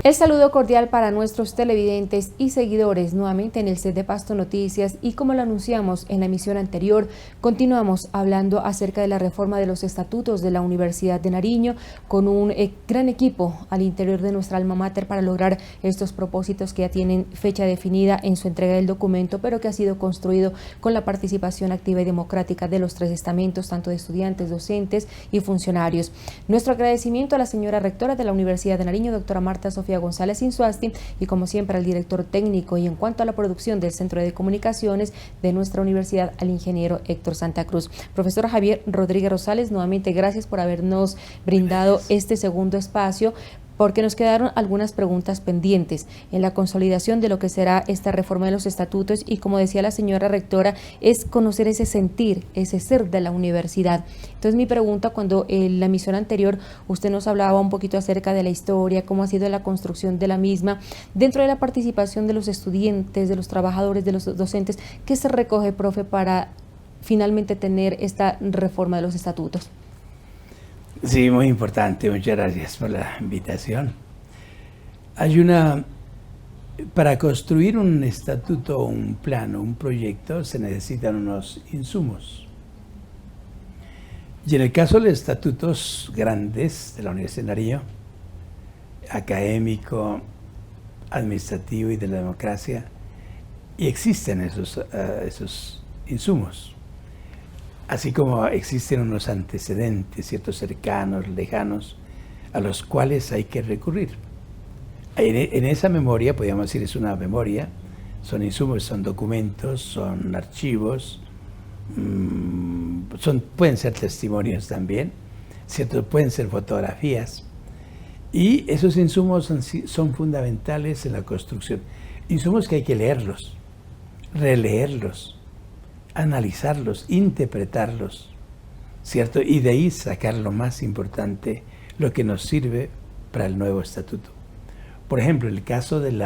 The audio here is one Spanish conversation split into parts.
El saludo cordial para nuestros televidentes y seguidores nuevamente en el set de Pasto Noticias, y como lo anunciamos en la emisión anterior, continuamos hablando acerca de la reforma de los estatutos de la Universidad de Nariño con un gran equipo al interior de nuestra alma mater para lograr estos propósitos que ya tienen fecha definida en su entrega del documento, pero que ha sido construido con la participación activa y democrática de los tres estamentos, tanto de estudiantes, docentes y funcionarios. Nuestro agradecimiento a la señora rectora de la Universidad de Nariño, doctora Marta Sofía González Insuasti, y como siempre al director técnico y en cuanto a la producción del Centro de Comunicaciones de nuestra universidad, al ingeniero Héctor Santa Cruz. Profesor Javier Rodríguez Rosales, nuevamente gracias por habernos brindado este segundo espacio, porque nos quedaron algunas preguntas pendientes en la consolidación de lo que será esta reforma de los estatutos, y como decía la señora rectora, es conocer ese sentir, ese ser de la universidad. Entonces mi pregunta, cuando en la emisión anterior usted nos hablaba un poquito acerca de la historia, cómo ha sido la construcción de la misma, dentro de la participación de los estudiantes, de los trabajadores, de los docentes, ¿qué se recoge, profe, para finalmente tener esta reforma de los estatutos? Sí, muy importante, muchas gracias por la invitación. Para construir un estatuto, un plano, un proyecto, se necesitan unos insumos. Y en el caso de los estatutos grandes de la Universidad de Nariño, académico, administrativo y de la democracia, y existen esos insumos. Así como existen unos antecedentes, ciertos cercanos, lejanos, a los cuales hay que recurrir. En esa memoria, podríamos decir, es una memoria, son insumos, son documentos, son archivos, pueden ser testimonios también, ¿cierto? Pueden ser fotografías, y esos insumos son fundamentales en la construcción. Insumos que hay que leerlos, releerlos, analizarlos, interpretarlos, ¿cierto? Y de ahí sacar lo más importante, lo que nos sirve para el nuevo estatuto. Por ejemplo, el caso del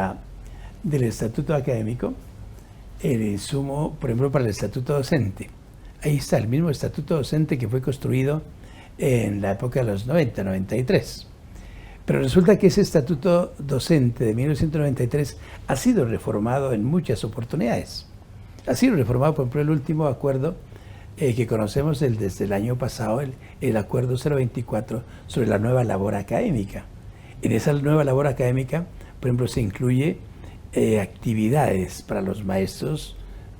estatuto académico, el insumo, por ejemplo, para el estatuto docente. Ahí está el mismo estatuto docente que fue construido en la época de los 90, 93. Pero resulta que ese estatuto docente de 1993 ha sido reformado en muchas oportunidades. Ha sido reformado, por ejemplo, el último acuerdo que conocemos desde el año pasado, el acuerdo 024 sobre la nueva labor académica. En esa nueva labor académica, por ejemplo, se incluye actividades para los maestros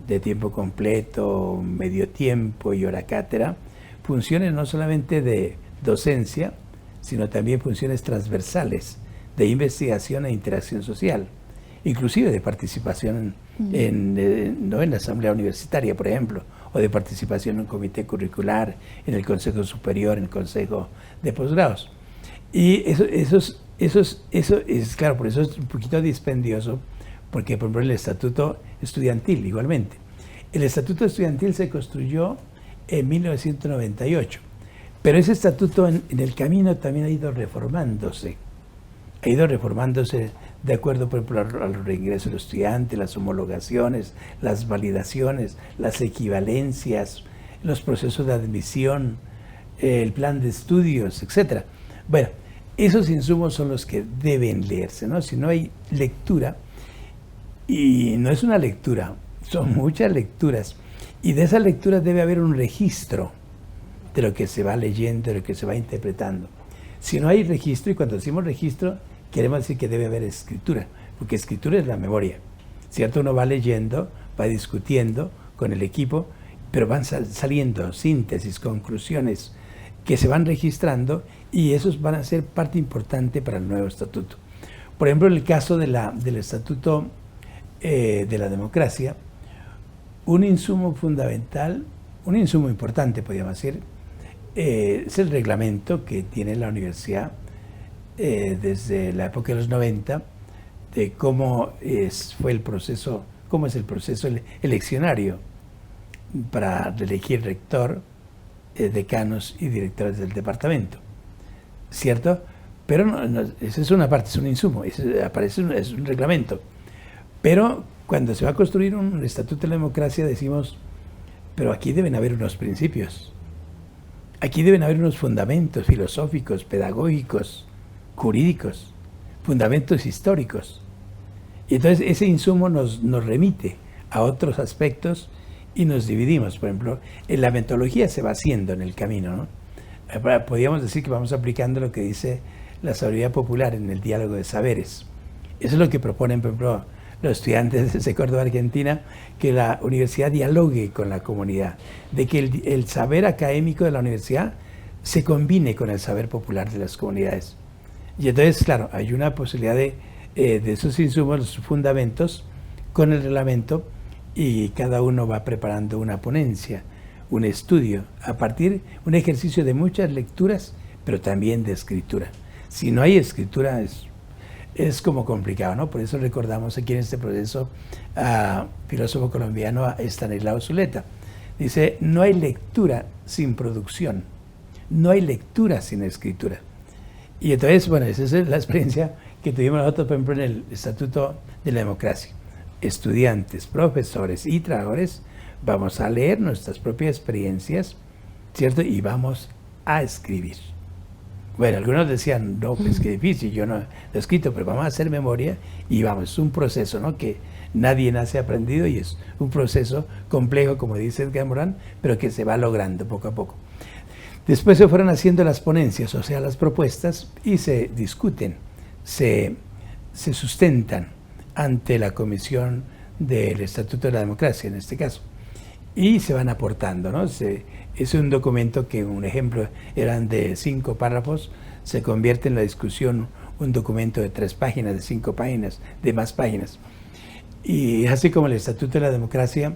de tiempo completo, medio tiempo y hora cátedra, funciones no solamente de docencia, sino también funciones transversales de investigación e interacción social, inclusive de participación en la asamblea universitaria, por ejemplo, o de participación en un comité curricular, en el consejo superior, en el consejo de posgrados. Y eso es claro, por eso es un poquito dispendioso, porque por ejemplo el estatuto estudiantil igualmente. El estatuto estudiantil se construyó en 1998, pero ese estatuto en el camino también ha ido reformándose. De acuerdo, por ejemplo, al reingreso del estudiante, las homologaciones, las validaciones, las equivalencias, los procesos de admisión, el plan de estudios, etc. Bueno, esos insumos son los que deben leerse, ¿no? Si no hay lectura, y no es una lectura, son muchas lecturas, y de esas lecturas debe haber un registro de lo que se va leyendo, de lo que se va interpretando. Si no hay registro, y cuando decimos registro, queremos decir que debe haber escritura, porque escritura es la memoria, ¿cierto? Uno va leyendo, va discutiendo con el equipo, pero van saliendo síntesis, conclusiones que se van registrando, y esos van a ser parte importante para el nuevo estatuto. Por ejemplo, en el caso del estatuto de la democracia, un insumo fundamental, un insumo importante, podríamos decir, es el reglamento que tiene la universidad desde la época de los 90, de cómo es el proceso eleccionario para elegir rector, decanos y directores del departamento, ¿cierto? Pero esa es una parte, es un insumo, es un reglamento. Pero cuando se va a construir un estatuto de la democracia decimos, pero aquí deben haber unos principios, aquí deben haber unos fundamentos filosóficos, pedagógicos, jurídicos, fundamentos históricos. Y entonces ese insumo nos remite a otros aspectos y nos dividimos. Por ejemplo, la metodología se va haciendo en el camino, ¿no? Podríamos decir que vamos aplicando lo que dice la sabiduría popular en el diálogo de saberes. Eso es lo que proponen, por ejemplo, los estudiantes de Córdoba, Argentina, que la universidad dialogue con la comunidad, de que el saber académico de la universidad se combine con el saber popular de las comunidades. Y entonces, claro, hay una posibilidad de esos insumos, los fundamentos, con el reglamento, y cada uno va preparando una ponencia, un estudio, a partir de un ejercicio de muchas lecturas, pero también de escritura. Si no hay escritura es como complicado, ¿no? Por eso recordamos aquí en este proceso a filósofo colombiano, a Estanislao Zuleta. Dice, no hay lectura sin producción, no hay lectura sin escritura. Y entonces, bueno, esa es la experiencia que tuvimos nosotros, por ejemplo, en el Estatuto de la Democracia. Estudiantes, profesores y trabajadores vamos a leer nuestras propias experiencias, ¿cierto? Y vamos a escribir. Bueno, algunos decían, no, pues qué difícil, yo no lo he escrito, pero vamos a hacer memoria y vamos, es un proceso, ¿no? Que nadie nace aprendido y es un proceso complejo, como dice Edgar Morin, pero que se va logrando poco a poco. Después se fueron haciendo las ponencias, o sea, las propuestas, y se discuten, se sustentan ante la Comisión del Estatuto de la Democracia, en este caso, y se van aportando, ¿no? Es un documento que, un ejemplo, eran de 5 párrafos, se convierte en la discusión un documento de 3 páginas, de 5 páginas, de más páginas. Y así como el Estatuto de la Democracia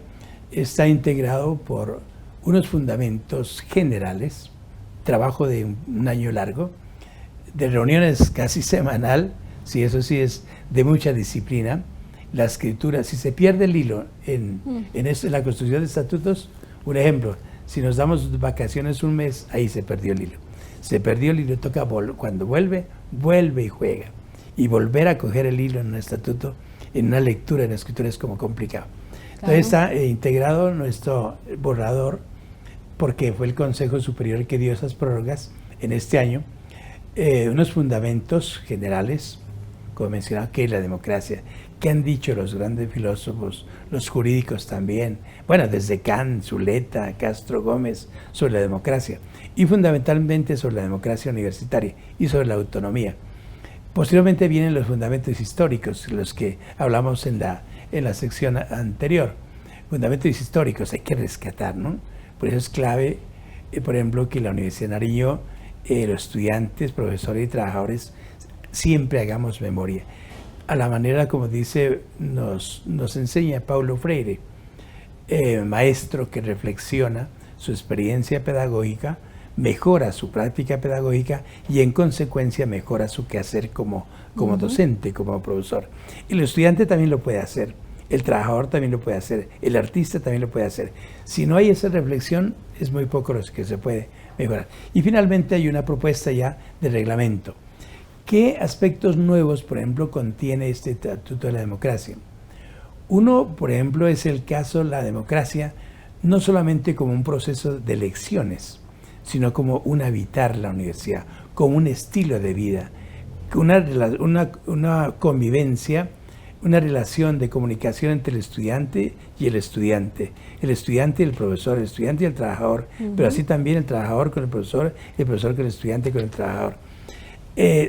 está integrado por unos fundamentos generales, trabajo de un año largo, de reuniones casi semanal, sí, eso sí es de mucha disciplina. La escritura, si se pierde el hilo en la construcción de estatutos, un ejemplo, si nos damos vacaciones un mes, ahí se perdió el hilo. Se perdió el hilo, toca cuando vuelve y juega. Y volver a coger el hilo en un estatuto, en una lectura, en la escritura es como complicado. Claro. Entonces está integrado nuestro borrador, porque fue el Consejo Superior que dio esas prórrogas en este año, unos fundamentos generales, como mencionaba, que es la democracia, que han dicho los grandes filósofos, los jurídicos también, bueno, desde Kant, Zuleta, Castro Gómez, sobre la democracia, y fundamentalmente sobre la democracia universitaria y sobre la autonomía. Posteriormente vienen los fundamentos históricos, los que hablamos en la sección anterior. Fundamentos históricos hay que rescatar, ¿no? Por eso es clave, por ejemplo, que la Universidad de Nariño, los estudiantes, profesores y trabajadores, siempre hagamos memoria. A la manera, como dice, nos enseña Paulo Freire, maestro que reflexiona su experiencia pedagógica, mejora su práctica pedagógica y en consecuencia mejora su quehacer como docente, como profesor. El estudiante también lo puede hacer, el trabajador también lo puede hacer, el artista también lo puede hacer. Si no hay esa reflexión, es muy poco lo que se puede mejorar. Y finalmente hay una propuesta ya de reglamento. ¿Qué aspectos nuevos, por ejemplo, contiene este Estatuto de la Democracia? Uno, por ejemplo, es el caso de la democracia, no solamente como un proceso de elecciones, sino como un habitar la universidad, como un estilo de vida, una convivencia, una relación de comunicación entre el estudiante y el estudiante y el profesor, el estudiante y el trabajador, pero así también el trabajador con el profesor con el estudiante y con el trabajador.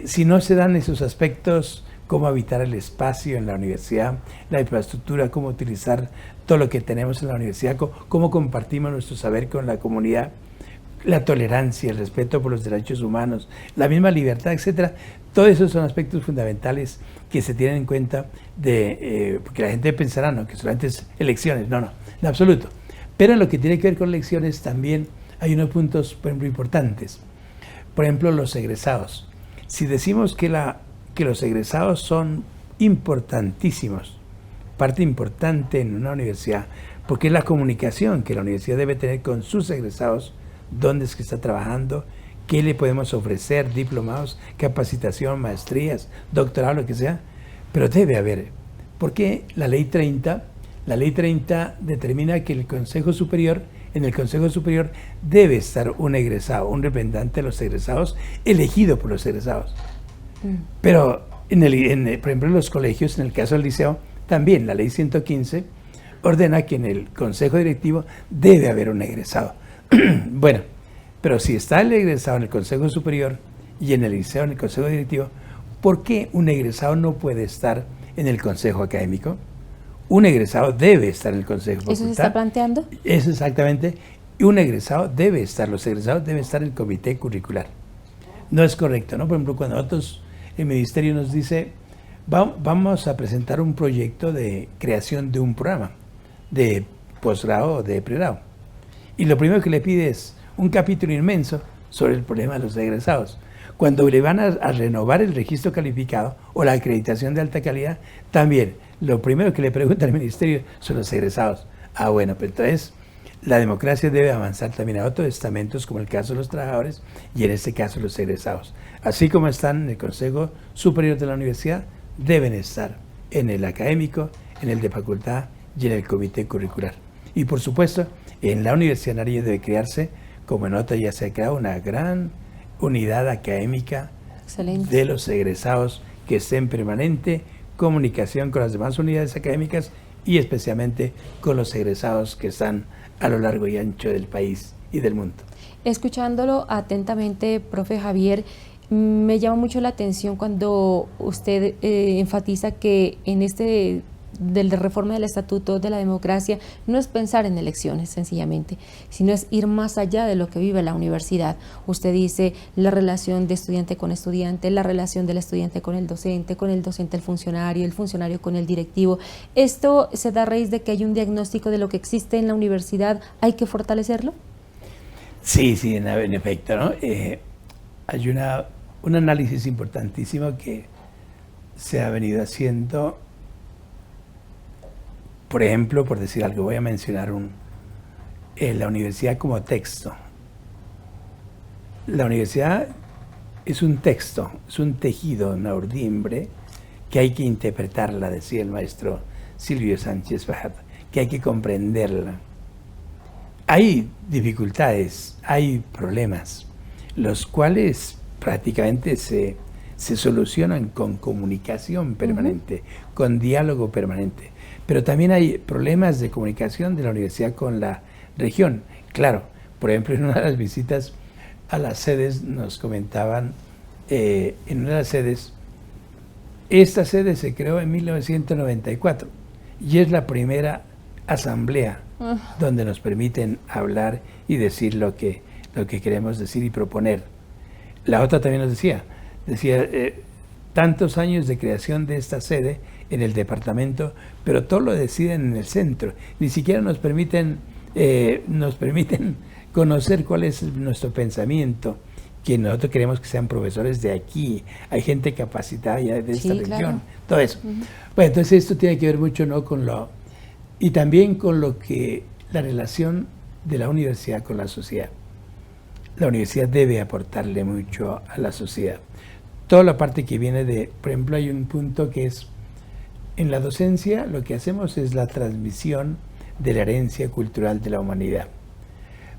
Si no se dan esos aspectos, cómo habitar el espacio en la universidad, la infraestructura, cómo utilizar todo lo que tenemos en la universidad, cómo compartimos nuestro saber con la comunidad, la tolerancia, el respeto por los derechos humanos, la misma libertad, etcétera. Todos esos son aspectos fundamentales que se tienen en cuenta, porque la gente pensará, ¿no?, que solamente es elecciones. No, en absoluto. Pero en lo que tiene que ver con elecciones también hay unos puntos, por ejemplo, importantes. Por ejemplo, los egresados. Si decimos que los egresados son importantísimos, parte importante en una universidad, porque es la comunicación que la universidad debe tener con sus egresados, dónde es que está trabajando, qué le podemos ofrecer, diplomados, capacitación, maestrías, doctorado, lo que sea, pero debe haber, porque la ley 30 determina que en el Consejo Superior debe estar un egresado, un representante de los egresados, elegido por los egresados. Pero Por ejemplo, en los colegios, en el caso del liceo, también la ley 115 ordena que en el consejo directivo debe haber un egresado. Bueno, pero si está el egresado en el consejo superior y en el liceo, en el consejo directivo, ¿por qué un egresado no puede estar en el consejo académico? Un egresado debe estar en el consejo facultad. ¿Eso se está planteando? Eso exactamente. Y un egresado debe estar, los egresados deben estar en el comité curricular. No es correcto, ¿no? Por ejemplo, cuando nosotros, el ministerio nos dice, vamos a presentar un proyecto de creación de un programa de posgrado o de pregrado. Y lo primero que le pide es un capítulo inmenso sobre el problema de los egresados. Cuando le van a renovar el registro calificado o la acreditación de alta calidad, también lo primero que le pregunta al ministerio son los egresados. Ah, bueno, pues entonces la democracia debe avanzar también a otros estamentos, como el caso de los trabajadores y en este caso los egresados. Así como están en el Consejo Superior de la Universidad, deben estar en el académico, en el de facultad y en el comité curricular. Y por supuesto, en la Universidad Nariño debe crearse, como en otra ya se ha creado, una gran unidad académica. Excelente. De los egresados que esté en permanente comunicación con las demás unidades académicas y especialmente con los egresados que están a lo largo y ancho del país y del mundo. Escuchándolo atentamente, profe Javier, me llama mucho la atención cuando usted enfatiza que en este de la reforma del Estatuto de la Democracia no es pensar en elecciones sencillamente, sino es ir más allá de lo que vive la universidad. Usted dice la relación de estudiante con estudiante, la relación del estudiante con el docente el funcionario con el directivo. ¿Esto se da a raíz de que hay un diagnóstico de lo que existe en la universidad? ¿Hay que fortalecerlo? Sí, en efecto, ¿no? Hay un análisis importantísimo que se ha venido haciendo. Por ejemplo, por decir algo, voy a mencionar la universidad como texto. La universidad es un texto, es un tejido, una urdimbre que hay que interpretarla, decía el maestro Silvio Sánchez Bajat, que hay que comprenderla. Hay dificultades, hay problemas, los cuales prácticamente se solucionan con comunicación permanente, con diálogo permanente. Pero también hay problemas de comunicación de la universidad con la región. Claro, por ejemplo, en una de las visitas a las sedes nos comentaban, en una de las sedes, esta sede se creó en 1994 y es la primera asamblea donde nos permiten hablar y decir lo que queremos decir y proponer. La otra también nos decía tantos años de creación de esta sede en el departamento, pero todo lo deciden en el centro. Ni siquiera nos permiten conocer cuál es nuestro pensamiento, que nosotros queremos que sean profesores de aquí, hay gente capacitada ya de esta región, claro. Todo eso. Bueno, entonces esto tiene que ver mucho, ¿no?, y también con la relación de la universidad con la sociedad. La universidad debe aportarle mucho a la sociedad. Toda la parte que viene por ejemplo, hay un punto que es, en la docencia lo que hacemos es la transmisión de la herencia cultural de la humanidad.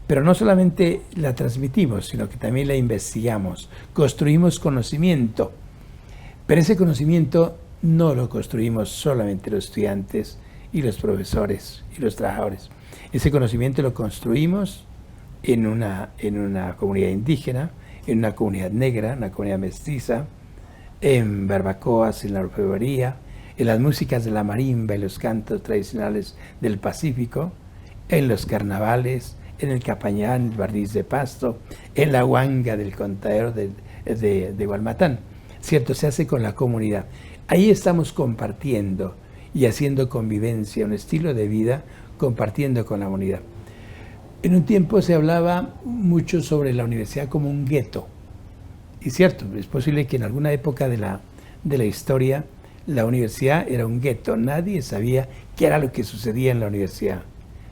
Pero no solamente la transmitimos, sino que también la investigamos, construimos conocimiento. Pero ese conocimiento no lo construimos solamente los estudiantes y los profesores y los trabajadores. Ese conocimiento lo construimos en una comunidad indígena, en una comunidad negra, una comunidad mestiza, en barbacoas, en la orfebrería, en las músicas de la marimba y los cantos tradicionales del Pacífico, en los carnavales, en el Capañán, el barniz de Pasto, en la huanga del contadero de Gualmatán. ¿Cierto? Se hace con la comunidad. Ahí estamos compartiendo y haciendo convivencia, un estilo de vida, compartiendo con la comunidad. En un tiempo se hablaba mucho sobre la universidad como un gueto. Y cierto, es posible que en alguna época de la historia la universidad era un gueto. Nadie sabía qué era lo que sucedía en la universidad.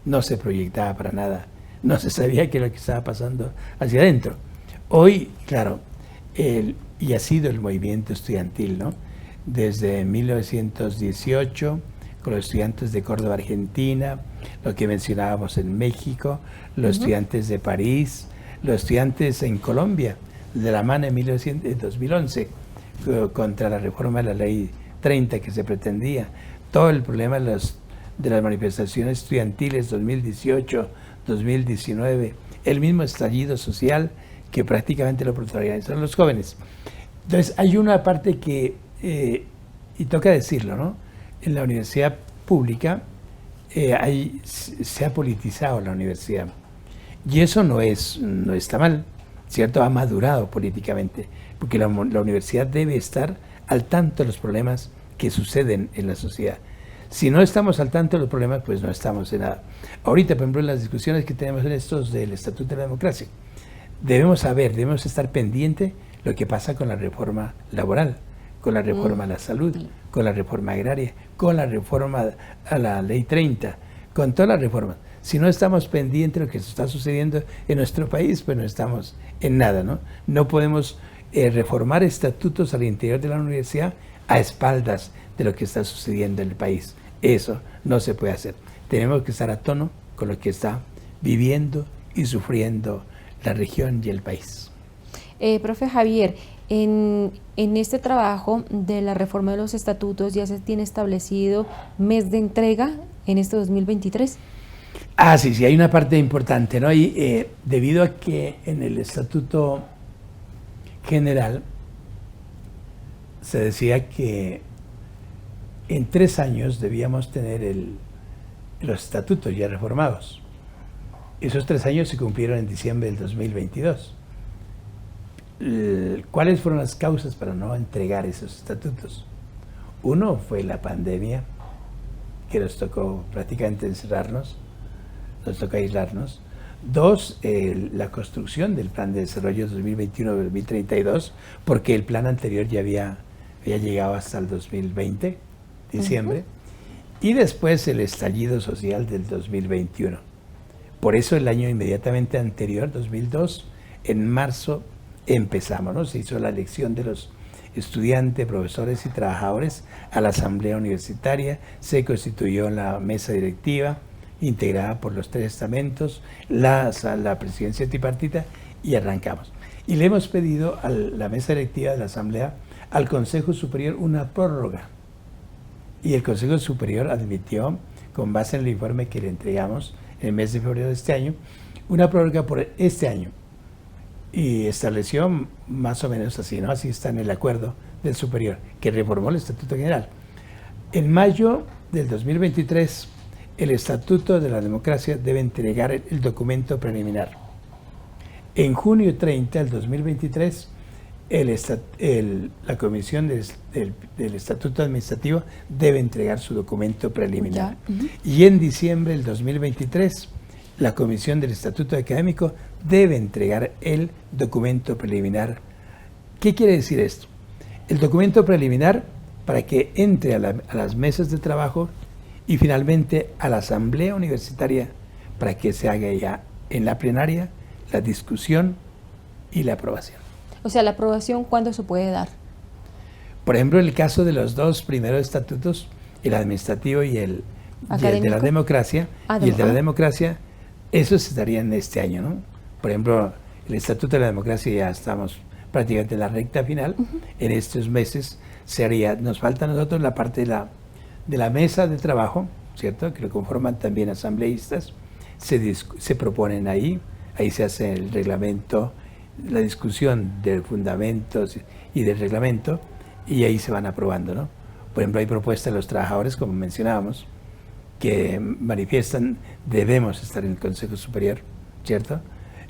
No se proyectaba para nada. No se sabía qué era lo que estaba pasando hacia adentro. Hoy, claro, y ha sido el movimiento estudiantil, ¿no? Desde 1918, con los estudiantes de Córdoba, Argentina, lo que mencionábamos en México, los estudiantes de París, los estudiantes en Colombia, de la mano en 2011, contra la reforma de la ley 30 que se pretendía, todo el problema de las manifestaciones estudiantiles 2018, 2019, el mismo estallido social que prácticamente lo protagonizaron los jóvenes. Entonces hay una parte que, y toca decirlo, ¿no? En la universidad pública se ha politizado la universidad y eso no está mal, ¿cierto? Ha madurado políticamente, porque la universidad debe estar al tanto de los problemas que suceden en la sociedad. Si no estamos al tanto de los problemas, pues no estamos en nada. Ahorita, por ejemplo, en las discusiones que tenemos en estos del Estatuto de la Democracia, debemos estar pendientes lo que pasa con la reforma laboral, con la reforma a la salud, con la reforma agraria, con la reforma a la ley 30, con todas las reformas. Si no estamos pendientes de lo que está sucediendo en nuestro país, pues no estamos en nada, ¿no? No podemos reformar estatutos al interior de la universidad a espaldas de lo que está sucediendo en el país. Eso no se puede hacer. Tenemos que estar a tono con lo que está viviendo y sufriendo la región y el país. Profe Javier, en este trabajo de la reforma de los estatutos ya se tiene establecido mes de entrega en este 2023. Sí, hay una parte importante, ¿no? Y debido a que en el Estatuto General se decía que en 3 años debíamos tener los estatutos ya reformados. Esos 3 años se cumplieron en diciembre del 2022. ¿Cuáles fueron las causas para no entregar esos estatutos? Uno fue la pandemia, que nos tocó prácticamente encerrarnos, nos tocó aislarnos. 2, la construcción del plan de desarrollo 2021-2032, porque el plan anterior ya había llegado hasta el 2020, diciembre, y después el estallido social del 2021. Por eso el año inmediatamente anterior, 2002, en marzo empezamos, ¿no? Se hizo la elección de los estudiantes, profesores y trabajadores a la asamblea universitaria, se constituyó la mesa directiva, integrada por los 3 estamentos, la presidencia tripartita, y arrancamos. Y le hemos pedido a la mesa directiva de la asamblea, al Consejo Superior, una prórroga. Y el Consejo Superior admitió, con base en el informe que le entregamos en el mes de febrero de este año, una prórroga por este año. Y estableció más o menos así, ¿no? Así está en el acuerdo del Superior, que reformó el Estatuto General. En mayo del 2023, el Estatuto de la Democracia debe entregar el documento preliminar. En junio 30 del 2023, la Comisión del Estatuto Administrativo debe entregar su documento preliminar. Y en diciembre del 2023, la Comisión del Estatuto Académico debe entregar el documento preliminar. ¿Qué quiere decir esto? El documento preliminar para que entre a las mesas de trabajo y finalmente a la asamblea universitaria para que se haga ya en la plenaria la discusión y la aprobación. O sea, la aprobación, ¿cuándo se puede dar? Por ejemplo, en el caso de los 2 primeros estatutos, el administrativo y el de la democracia, esos estarían este año, ¿no? Por ejemplo, el Estatuto de la Democracia ya estamos prácticamente en la recta final. En estos meses nos falta a nosotros la parte de la mesa de trabajo, ¿cierto? Que lo conforman también asambleístas. Se proponen ahí se hace el reglamento, la discusión de fundamentos y del reglamento, y ahí se van aprobando, ¿no? Por ejemplo, hay propuestas de los trabajadores, como mencionábamos, que manifiestan debemos estar en el Consejo Superior, ¿cierto?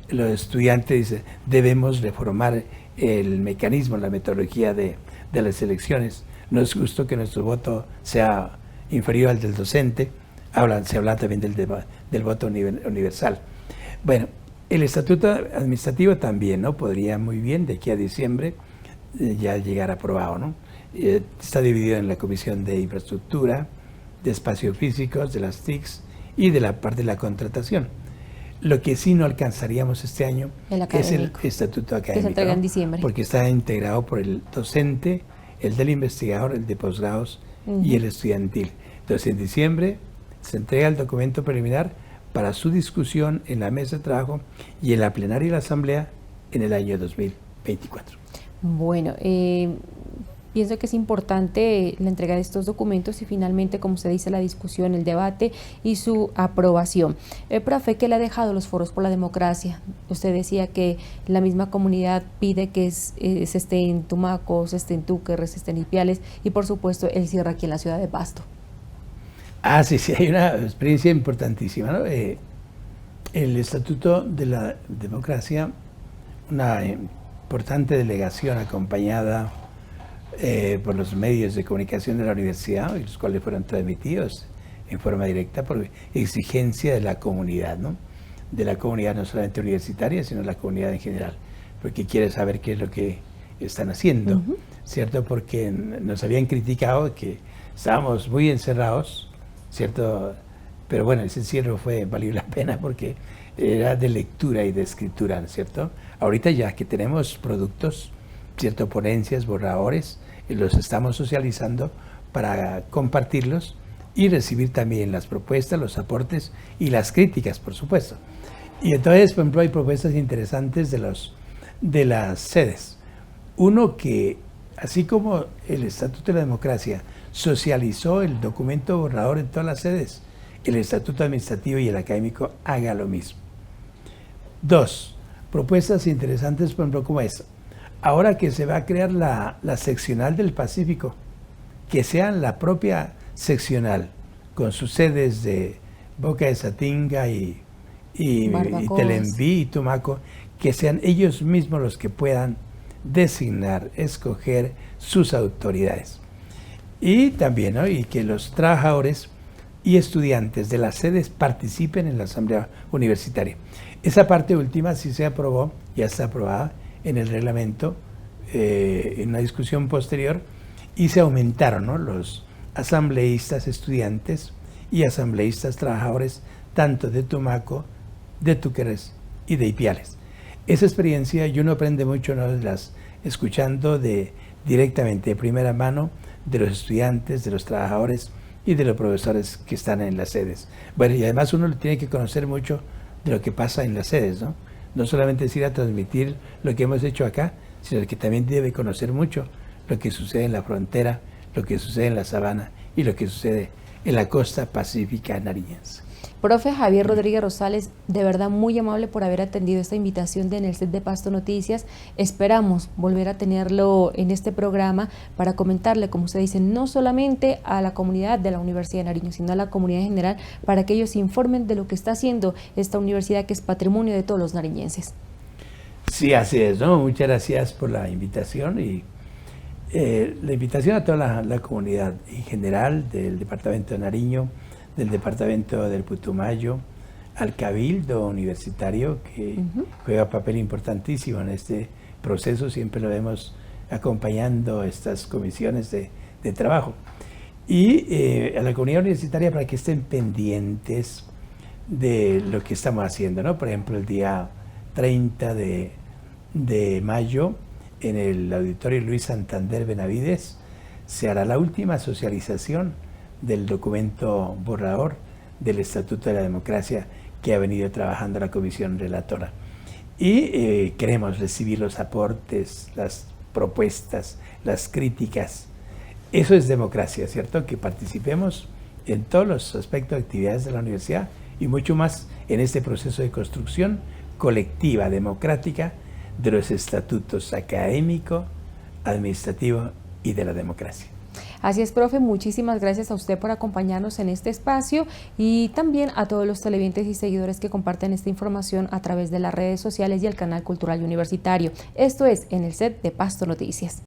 Los estudiantes dicen debemos reformar el mecanismo, la metodología de las elecciones. No es justo que nuestro voto sea inferior al del docente. Se habla también del voto universal. Bueno, el Estatuto Administrativo también, ¿no? Podría muy bien de aquí a diciembre ya llegar aprobado, ¿no? Está dividido en la Comisión de Infraestructura, de Espacios Físicos, de las TICs y de la parte de la contratación. Lo que sí no alcanzaríamos este año es el Estatuto Académico, que se entrega en diciembre, porque está integrado por el docente, el del investigador, el de posgrados y el estudiantil. Entonces, en diciembre se entrega el documento preliminar para su discusión en la mesa de trabajo y en la plenaria y la asamblea en el año 2024. Bueno, Pienso que es importante la entrega de estos documentos y finalmente, como se dice, la discusión, el debate y su aprobación. Profe, ¿qué le ha dejado los foros por la democracia? Usted decía que la misma comunidad pide que se esté en Tumaco, se esté en Túquerres, se esté en Ipiales y por supuesto el cierre aquí en la ciudad de Pasto. Sí, hay una experiencia importantísima, ¿no? El Estatuto de la Democracia, una importante delegación acompañada por los medios de comunicación de la universidad, los cuales fueron transmitidos en forma directa por exigencia de la comunidad, ¿no? De la comunidad no solamente universitaria, sino la comunidad en general, porque quiere saber qué es lo que están haciendo, ¿cierto? Porque nos habían criticado que estábamos muy encerrados, ¿cierto? Pero bueno, ese encierro valió la pena porque era de lectura y de escritura, ¿cierto? Ahorita ya que tenemos productos, ¿cierto? Ponencias, borradores, los estamos socializando para compartirlos y recibir también las propuestas, los aportes y las críticas, por supuesto. Y entonces, por ejemplo, hay propuestas interesantes de las sedes. Uno que, así como el Estatuto de la Democracia socializó el documento borrador en todas las sedes, el Estatuto Administrativo y el Académico haga lo mismo. 2. Propuestas interesantes, por ejemplo, como esta. Ahora que se va a crear la seccional del Pacífico, que sea la propia seccional, con sus sedes de Boca de Satinga y Telembí y Tumaco, que sean ellos mismos los que puedan designar, escoger sus autoridades. Y también, ¿no? Y que los trabajadores y estudiantes de las sedes participen en la asamblea universitaria. Esa parte última sí se aprobó, ya está aprobada en el reglamento, en una discusión posterior, y se aumentaron, ¿no? Los asambleístas estudiantes y asambleístas trabajadores, tanto de Tumaco, de Túquerres y de Ipiales. Esa experiencia y uno aprende mucho, ¿no? Escuchando directamente, de primera mano, de los estudiantes, de los trabajadores y de los profesores que están en las sedes. Bueno, y además uno tiene que conocer mucho de lo que pasa en las sedes, ¿no? No solamente es ir a transmitir lo que hemos hecho acá, sino que también debe conocer mucho lo que sucede en la frontera, lo que sucede en la sabana y lo que sucede en la costa pacífica nariñense. Profe Javier Rodríguez Rosales, de verdad muy amable por haber atendido esta invitación de en el set de Pasto Noticias. Esperamos volver a tenerlo en este programa para comentarle, como usted dice, no solamente a la comunidad de la Universidad de Nariño, sino a la comunidad en general, para que ellos se informen de lo que está haciendo esta universidad que es patrimonio de todos los nariñenses. Sí, así es, ¿no? Muchas gracias por la invitación y la invitación a toda la comunidad en general del departamento de Nariño, del departamento del Putumayo, al Cabildo Universitario, que juega papel importantísimo en este proceso, siempre lo vemos acompañando estas comisiones de trabajo. Y a la comunidad universitaria para que estén pendientes de lo que estamos haciendo, ¿no? Por ejemplo, el día 30 de mayo, en el Auditorio Luis Santander Benavides, se hará la última socialización del documento borrador del Estatuto de la Democracia que ha venido trabajando la Comisión Relatora. Y queremos recibir los aportes, las propuestas, las críticas. Eso es democracia, ¿cierto? Que participemos en todos los aspectos de actividades de la universidad y mucho más en este proceso de construcción colectiva, democrática, de los estatutos académico, administrativo y de la democracia. Así es, profe, muchísimas gracias a usted por acompañarnos en este espacio y también a todos los televidentes y seguidores que comparten esta información a través de las redes sociales y el canal cultural universitario. Esto es en el set de Pasto Noticias.